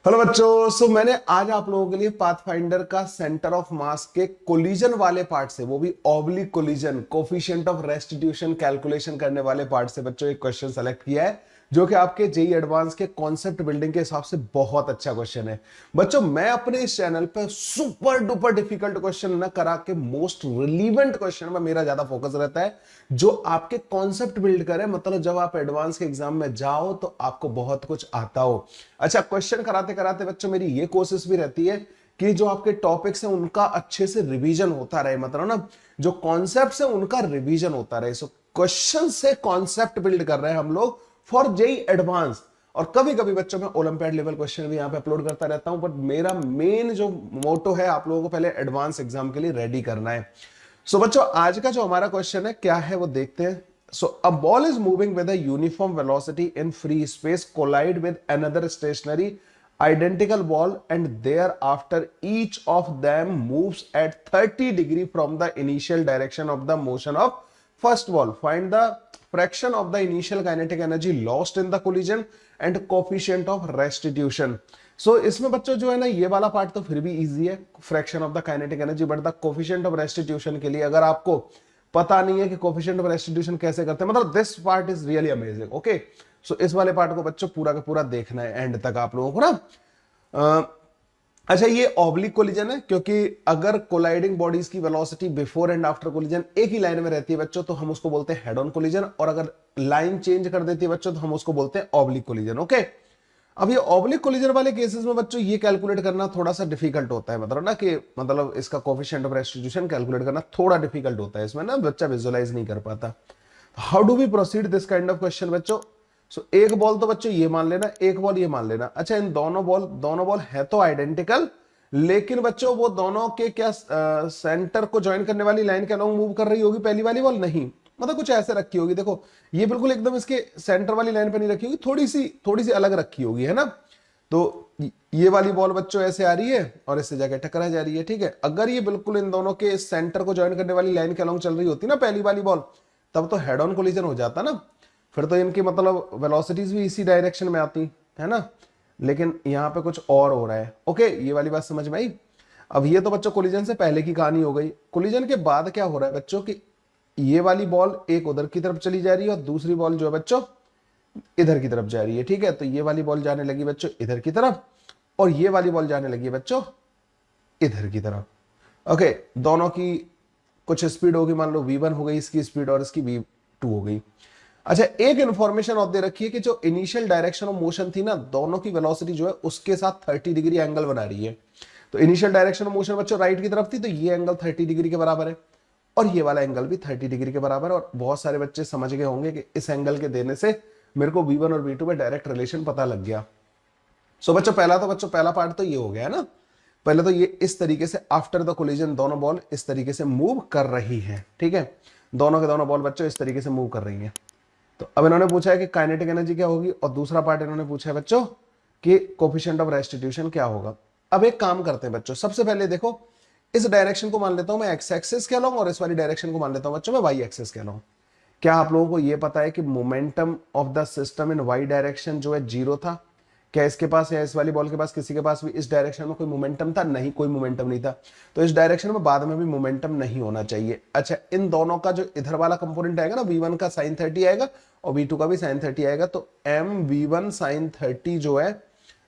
Hello बच्चों। मैंने आज आप लोगों के लिए पाथफाइंडर का सेंटर ऑफ मास के कोलिजन वाले पार्ट से, वो भी oblique collision, coefficient of restitution calculation करने वाले पार्ट से बच्चों एक क्वेश्चन सेलेक्ट किया है जो कि आपके जेई एडवांस के कॉन्सेप्ट बिल्डिंग के हिसाब से बहुत अच्छा क्वेश्चन है। बच्चों मैं अपने इस चैनल पे सुपर डुपर डिफिकल्ट क्वेश्चन न करा के मोस्ट रिलीवेंट क्वेश्चन में मेरा ज्यादा फोकस रहता है जो आपके कॉन्सेप्ट बिल्ड करे, मतलब जब आप एडवांस के एग्जाम में जाओ तो आपको बहुत कुछ आता हो। अच्छा, क्वेश्चन कराते कराते बच्चों मेरी ये कोशिश भी रहती है कि जो आपके टॉपिक्स हैं उनका अच्छे से रिवीजन होता रहे, मतलब ना जो कॉन्सेप्ट्स हैं उनका रिवीजन होता रहे। सो क्वेश्चन से कॉन्सेप्ट बिल्ड कर रहे हैं हम लोग फॉर जेई एडवांस। और कभी कभी बच्चों में ओलंपियाड लेवल क्वेश्चन भी यहां पे अपलोड करता रहता हूं, बट मेरा मेन जो मोटो है आप लोगों को पहले एडवांस एग्जाम के लिए रेडी करना है। सो बच्चों आज का जो हमारा क्वेश्चन है क्या है वो देखते हैं। So a ball is moving with a uniform velocity in free space, collide with another stationary identical ball, and thereafter each of them moves at 30 degree from the initial direction of the motion of first ball. Find the fraction of the initial kinetic energy lost in the collision and coefficient of restitution. इसमें बच्चों जो है ना ये वाला part तो फिर भी इजी है, fraction of the kinetic energy, but the coefficient of restitution के लिए अगर आपको पता नहीं है कि कोफिशिएंट ऑफ रेस्टिट्यूशन कैसे करते हैं, मतलब this part is really amazing. Okay, so इस वाले पार्ट को बच्चों पूरा का पूरा देखना है एंड तक आप लोगों को ना। अच्छा, ये ऑब्लिक कोलिजन है क्योंकि अगर कोलाइडिंग बॉडीज की velocity before and after collision एक ही लाइन में रहती है बच्चों तो हम उसको बोलते हैं हेड ऑन कोलिजन, और अगर लाइन चेंज कर देती है बच्चों तो हम उसको बोलते हैं ऑब्लिक कोलिजन। ओके, अब ये ऑब्लिक कोलिजन वाले केसेस में बच्चों ये कैलकुलेट करना थोड़ा सा डिफिकल्ट होता है, मतलब ना कि मतलब इसका कोफिशिएंट ऑफ रेस्टिट्यूशन कैलकुलेट करना थोड़ा डिफिकल्ट होता है, इसमें ना बच्चा विजुअलाइज नहीं कर पाता। How do we proceed this kind of question बच्चों? एक बॉल तो बच्चों ये मान लेना, एक बॉल ये मान लेना। अच्छा, इन दोनों बॉल है तो आइडेंटिकल, लेकिन बच्चों वो दोनों के क्या सेंटर को ज्वाइन करने वाली लाइन के अलोंग मूव कर रही होगी पहली वाली बॉल? नहीं, मतलब कुछ ऐसे रखी होगी। देखो ये बिल्कुल एकदम इसके सेंटर वाली लाइन पे नहीं रखी होगी, थोड़ी सी अलग रखी होगी, है ना। तो ये वाली बॉल बच्चों ऐसे आ रही है और इससे जाके टकरा जा रही है, ठीक है। अगर ये बिल्कुल इन दोनों के सेंटर को ज्वाइन करने वाली लाइन के अलोंग चल रही होती ना पहली वाली बॉल, तब तो हेड ऑन कोलिजन हो जाता ना, फिर तो इनकी मतलब वेलोसिटीज भी इसी डायरेक्शन में आती है ना। लेकिन यहाँ पे कुछ और हो रहा है। ओके, ये वाली बात समझ में आई। अब ये तो बच्चों कोलिजन से पहले की कहानी हो गई। कोलिजन के बाद क्या हो रहा है बच्चों की ये वाली बॉल एक उधर की तरफ चली जा रही है और दूसरी बॉल जो है बच्चों इधर की तरफ जा रही है, ठीक है। तो ये वाली बॉल जाने लगी बच्चों इधर की तरफ और ये वाली बॉल जाने लगी बच्चों इधर की तरफ। ओके, दोनों की कुछ स्पीड होगी, मान लो v1 हो गई इसकी स्पीड और इसकी v2 हो गई। अच्छा, एक इंफॉर्मेशन और दे रखी है कि जो इनिशियल डायरेक्शन ऑफ मोशन थी ना, दोनों की वेलोसिटी जो है उसके साथ 30 डिग्री एंगल बना रही है। तो इनिशियल डायरेक्शन ऑफ मोशन बच्चों राइट की तरफ थी, तो ये एंगल 30 डिग्री के बराबर है और ये वाला एंगल भी 30 डिग्री के बराबर है। और बहुत सारे बच्चे समझ गए होंगे कि इस एंगल के देने से मेरे को v1 और v2 में डायरेक्ट रिलेशन पता लग गया। सो बच्चों पहला पार्ट तो ये हो गया है ना। पहले तो ये इस तरीके से आफ्टर द कोलिजन दोनों बॉल इस तरीके से मूव कर रही है, ठीक है। दोनों के दोनों बॉल बच्चों इस तरीके से मूव कर रही है। तो अब इन्होंने पूछा है कि काइनेटिक एनर्जी क्या होगी, और दूसरा पार्ट इन्होंने पूछा है बच्चों कि कोफिशिएंट ऑफ रेस्टिट्यूशन क्या होगा। अब एक काम करते हैं बच्चों, सबसे पहले देखो इस डायरेक्शन को मान लेता हूं मैं एक्स एक्सिस के अलॉन्ग और इस वाली डायरेक्शन को मान लेता हूं बच्चों मैं वाई एक्सिस के अलॉन्ग। क्या आप लोगों को यह पता है कि momentum of the system in Y direction जो है जीरो था? क्या इसके पास या इस वाली बॉल के पास किसी के पास भी इस डायरेक्शन में कोई मोमेंटम था? नहीं, कोई मोमेंटम नहीं था। तो इस डायरेक्शन में बाद में भी मोमेंटम नहीं होना चाहिए। अच्छा, इन दोनों का जो इधर वाला कंपोनेंट आएगा ना, v1 का sin 30 आएगा और v2 का भी sin 30 आएगा, तो mv1 sin 30 जो है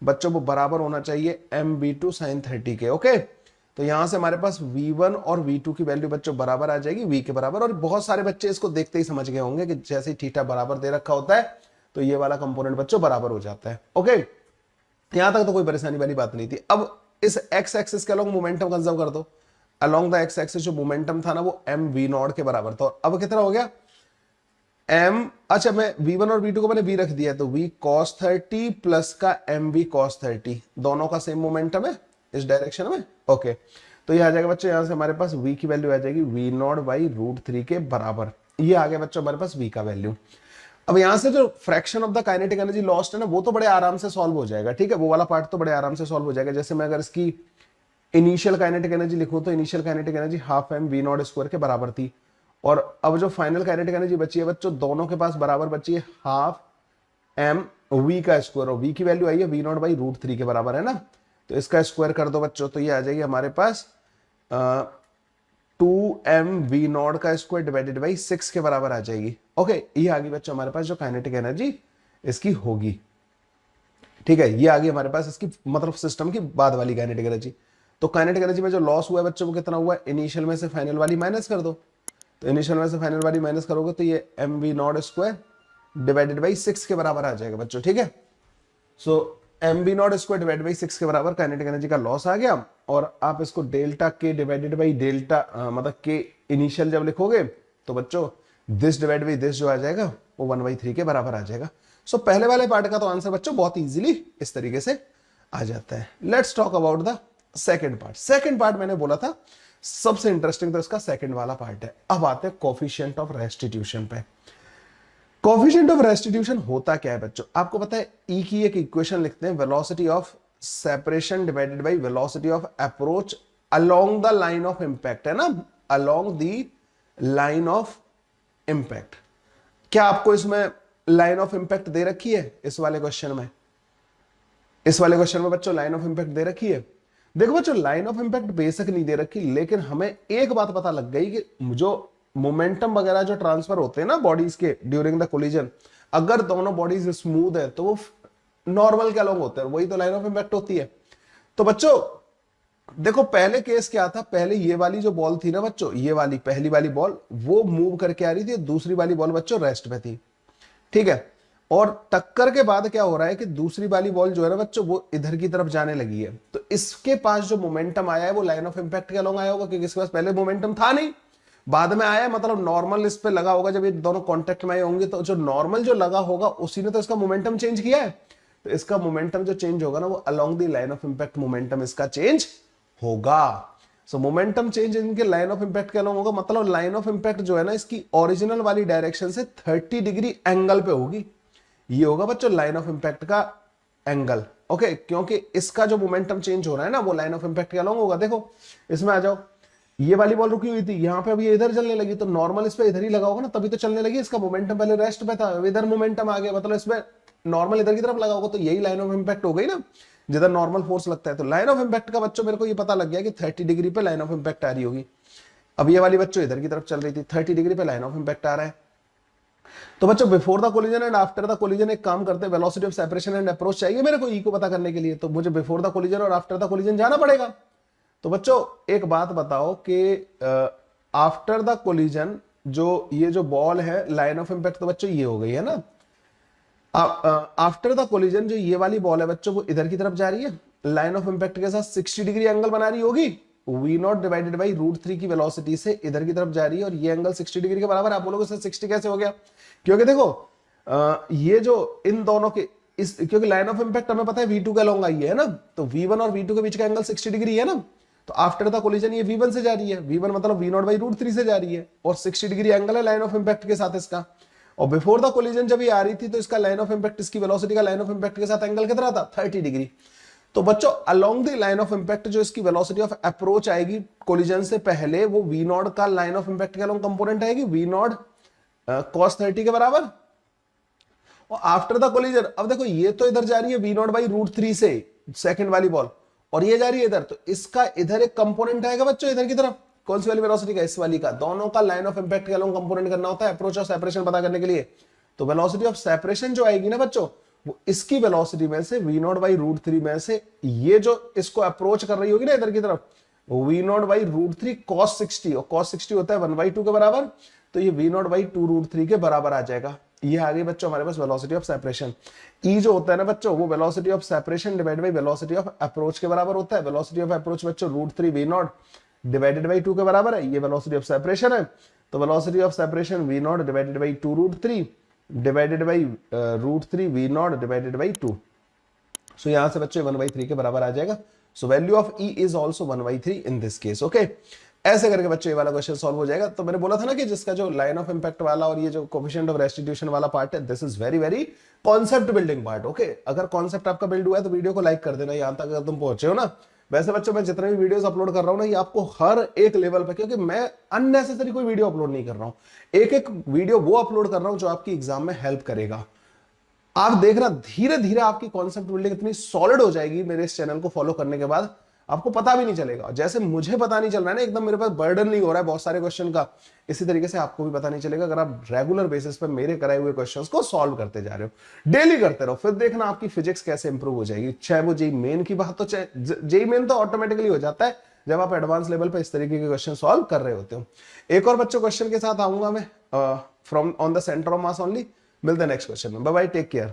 बच्चों वो बराबर होना चाहिए mv2 sin 30 के। ओके, तो यहां से हमारे पास v1 और v2 की वैल्यू बच्चों बराबर आ जाएगी v के बराबर। और बहुत सारे बच्चे इसको देखते ही समझ गए होंगे कि जैसे थीटा बराबर दे रखा होता है तो ये वाला कंपोनेंट बच्चों बराबर हो जाता है। ओके, यहां तक तो कोई परेशानी वाली बात नहीं थी। अब इस एक्स एक्सिस के अलोंग मोमेंटम कंजर्व कर दो। अलोंग द एक्स एक्सिस जो मोमेंटम था ना वो एम वी नॉट के बराबर था। अब कितना हो गया एम, अच्छा मैं v1 और v2 को मैंने v रख दिया, तो v cos 30 प्लस का एम वी cos 30, दोनों का सेम मोमेंटम है इस डायरेक्शन में। ओके, तो ये आ जाएगा बच्चों, यहां से हमारे पास v की वैल्यू आ जाएगी v नॉट बाई √3 के बराबर। ये आ गया बच्चों हमारे पास v का वैल्यू। अब यहां से जो fraction of the kinetic energy lost है ना, वो तो बड़े आराम से सॉल्व हो जाएगा, ठीक है। वो वाला पार्ट तो बड़े आराम से सॉल्व हो जाएगा। जैसे मैं अगर इसकी इनिशियल काइनेटिक एनर्जी लिखूं तो initial kinetic energy half M V naught square के बराबर थी, और अब जो फाइनल काइनेटिक एनर्जी बची है बच्चों दोनों के पास बराबर बची है हाफ एम v का स्क्वायर, और v की वैल्यू आई है v0/√3 के बराबर है ना, तो इसका स्क्वायर कर दो बच्चों, तो ये आ जाएगी हमारे पास 2mv0 का स्क्वायर डिवाइडेड बाई 6 के बराबर आ जाएगी। ओके, ये आ गई बच्चों हमारे पास जो काइनेटिक एनर्जी इसकी होगी। ठीक है, ये आ गई हमारे पास इसकी मतलब सिस्टम की बाद वाली काइनेटिक एनर्जी। तो काइनेटिक एनर्जी में जो लॉस हुआ है बच्चों वो कितना हुआ है, इनिशियल में से फाइनल वाली माइनस कर दो, तो इनिशियल में से फाइनल वाली माइनस करोगे तो ये mv0 स्क्वायर डिवाइडेड बाई 6 के बराबर आ जाएगा बच्चों। ठीक है, सो mv0 स्क्वायर डिवाइडेड बाई 6 के बराबर काइनेटिक एनर्जी का लॉस आ गया, और आप इसको डेल्टा के डिवाइडेड बाई डेल्टा मतलब के इनिशियल जब लिखोगे तो बच्चों दिस डिवाइड बाई दिस जो आ जाएगा वो 1/3 के बराबर आ जाएगा। सो पहले वाले पार्ट का तो आंसर बच्चों बहुत इजीली इस तरीके से आ जाता है। Let's talk about the second part. Second part मैंने बोला था सबसे इंटरेस्टिंग तो इसका सेकंड वाला पार्ट है। अब आते हैं कोफिशिएंट ऑफ रेस्टिट्यूशन पे। कोफिशिएंट ऑफ रेस्टिट्यूशन होता क्या है बच्चों, आपको पता है ई की एक इक्वेशन लिखते हैं, velocity of separation divided by velocity of approach along the line of impact, है ना, along the line of impact. क्या आपको इसमें लाइन ऑफ इंपैक्ट दे रखी है इस वाले क्वेश्चन में? इस वाले क्वेश्चन में बच्चों लाइन ऑफ इंपैक्ट दे रखी है? देखो बच्चों लाइन ऑफ इंपैक्ट बेशक नहीं दे रखी, लेकिन हमें एक बात पता लग गई कि जो मोमेंटम वगैरह जो ट्रांसफर होते हैं ना बॉडीज के ड्यूरिंग द कोलिजन, अगर दोनों बॉडीज स्मूथ है तो वो नॉर्मल के अलोंग होते हैं, वही तो लाइन ऑफ इंपैक्ट होती है। तो बच्चों देखो पहले केस क्या था, पहले ये वाली जो बॉल थी ना बच्चों, ये वाली पहली वाली बॉल वो मूव करके आ रही थी, दूसरी वाली बॉल बच्चों रेस्ट पे थी। ठीक है, और टक्कर के बाद क्या हो रहा है कि दूसरी वाली बॉल जो है ना बच्चों वो इधर की तरफ जाने लगी है, तो इसके पास जो मोमेंटम आया है वो लाइन ऑफ इंपैक्ट के अलोंग आया होगा, क्योंकि इसके पास पहले मोमेंटम था नहीं, बाद में आया है, मतलब नॉर्मल इस पे लगा होगा। जब ये दोनों कांटेक्ट में आए होंगे तो जो नॉर्मल जो लगा होगा उसी ने तो इसका मोमेंटम चेंज किया है, तो इसका मोमेंटम जो चेंज होगा ना वो along the line of impact momentum इसका चेंज होगा। सो मोमेंटम चेंज इनके लाइन ऑफ इंपैक्ट के अलोंग होगा, मतलब लाइन ऑफ इंपैक्ट जो है ना इसकी ओरिजिनल वाली डायरेक्शन से 30 डिग्री एंगल पे होगी। ये होगा बच्चों लाइन ऑफ इंपैक्ट का एंगल। ओके, क्योंकि इसका जो मोमेंटम चेंज हो रहा है ना वो लाइन ऑफ इंपैक्ट के अलोंग होगा। देखो इसमें आ जाओ, ये वाली बॉल रुकी हुई थी, यहाँ पे अभी इधर चलने लगी, तो नॉर्मल इस पे इधर ही लगा होगा ना, तभी तो चलने लगी। इसका मोमेंटम पहले रेस्ट पे था, इधर मोमेंटम आ गया, मतलब इसमें नॉर्मल इधर की तरफ लगा होगा, तो यही लाइन ऑफ इंपैक्ट हो गई ना, जिधर नॉर्मल फोर्स लगता है। तो लाइन ऑफ इंपैक्ट का बच्चों मेरे को ये पता लग गया कि 30 डिग्री पे लाइन ऑफ इंपैक्ट आ रही होगी। अब ये वाली बच्चों इधर की तरफ चल रही थी, 30 डिग्री पे लाइन ऑफ इंपैक्ट आ रहा है। तो बच्चों before the collision and after the collision एक काम करते हैं, velocity of separation and approach चाहिए मेरे को ई को पता करने के लिए, तो मुझे बिफोर द कोलिजन और आफ्टर द कोलिजन जाना पड़ेगा। तो बच्चों एक बात बताओ कि आफ्टर द कोलिजन जो ये जो बॉल है लाइन ऑफ इंपैक्ट तो बच्चों ये हो गई है ना, आफ्टर द कोलिजन जो ये वाली बॉल है बच्चों वो इधर की तरफ जा रही है, लाइन ऑफ इंपैक्ट के साथ 60 डिग्री एंगल बना रही होगी, v0 डिवाइडेड बाई √3 की वेलोसिटी से इधर की तरफ जा रही है, और ये एंगल 60 डिग्री के बराबर। आप बोलोगे सर 60 कैसे हो गया? क्योंकि देखो ये जो इन दोनों के इस, क्योंकि लाइन ऑफ इंपैक्ट हमें पता है v2 के अलोंग आई है ना, तो v1 और v2 के बीच का एंगल 60 डिग्री है ना, तो आफ्टर द कोलिजन ये v1 से जा रही है, v1 मतलब v0/√3 से जा रही है, और 60 डिग्री एंगल है लाइन ऑफ इंपैक्ट के साथ इसका। और बिफोर द कोलिजन जब ये आ रही थी तो इसका लाइन ऑफ इंपैक्ट, इसकी वेलोसिटी का लाइन ऑफ इंपैक्ट के साथ एंगल कितना था? 30 डिग्री। तो बच्चों along the line of impact जो इसकी वेलोसिटी ऑफ अप्रोच आएगी कोलिजन से पहले, वो v0 का लाइन ऑफ इंपैक्ट के अलोंग कंपोनेंट आएगी, v0 cos 30 के बराबर। और आफ्टर द कोलिजन अब देखो ये तो इधर जा रही है v0/√3 से सेकंड वाली बॉल, और ये जा रही है इधर, तो इसका इधर एक कंपोनेंट आएगा बच्चों इधर की तरफ, कौन सी वाली वेलोसिटी का? इस वाली का। दोनों का लाइन ऑफ इंपैक्ट के अलोंग कंपोनेंट करना होता है अप्रोच और सेपरेशन पता करने के लिए। तो वेलोसिटी ऑफ सेपरेशन जो आएगी ना बच्चों वो इसकी वेलोसिटी में से v0/√3 में से ये जो इसको अप्रोच कर रही होगी ना इधर की तरफ, v0/√3 cos 60, और cos 60 होता है 1/2 के बराबर, तो ये v0/2√3 के बराबर आ जाएगा। ये आ गई बच्चों हमारे पास वेलोसिटी ऑफ सेपरेशन। ई जो होता है ना बच्चों वो velocity of separation divide by velocity of approach के बराबर होता है। वेलोसिटी ऑफ अप्रोच बच्चों √3 v0 डिवाइडेड बाई 2 के बराबर है, ये वेलोसिटी ऑफ सेपरेशन है। तो velocity of separation v0 divided by 2√3 divided by √3 v0 divided by 2। सो यहां से बच्चों 1/3 के बराबर आ जाएगा। So value of E is also 1/3 in this case. Okay, ऐसे करके बच्चों ये वाला क्वेश्चन सॉल्व हो जाएगा। तो मैंने बोला था ना कि जिसका जो लाइन ऑफ इंपैक्ट वाला और ये जो कोफिशिएंट ऑफ रेस्टिट्यूशन वाला पार्ट है, this is very very concept building part. Okay, अगर कॉन्सेप्ट आपका बिल्ड हुआ है तो वीडियो को लाइक कर देना यहां तक अगर तुम पहुंचे हो ना। वैसे बच्चों मैं जितने भी वीडियोस अपलोड कर रहा हूं ना ये आपको हर एक लेवल पे, क्योंकि मैं अननेसेसरी कोई वीडियो अपलोड नहीं कर रहा हूं, एक एक वीडियो वो अपलोड कर रहा हूं जो आपकी एग्जाम में हेल्प करेगा। आप देखना धीरे धीरे आपकी कॉन्सेप्ट बिल्डिंग इतनी सॉलिड हो जाएगी मेरे इस चैनल को फॉलो करने के बाद, आपको पता भी नहीं चलेगा। जैसे मुझे पता नहीं चल रहा है ना, एकदम मेरे पास बर्डन नहीं हो रहा है बहुत सारे क्वेश्चन का, इसी तरीके से आपको भी पता नहीं चलेगा अगर आप रेगुलर बेसिस पे मेरे कराए हुए क्वेश्चंस को सॉल्व करते जा रहे हो, डेली करते रहो, फिर देखना आपकी फिजिक्स कैसे इंप्रूव हो जाएगी। चाहे वो जेई मेन की बात, तो चाहे जेई मेन तो ऑटोमेटिकली हो जाता है जब आप एडवांस लेवल पे इस तरीके के क्वेश्चन सॉल्व कर रहे होते हो। एक और बच्चों क्वेश्चन के साथ आऊंगा मैं from on the centre of mass only. मिलते हैं नेक्स्ट क्वेश्चन में, बाय बाय, टेक केयर।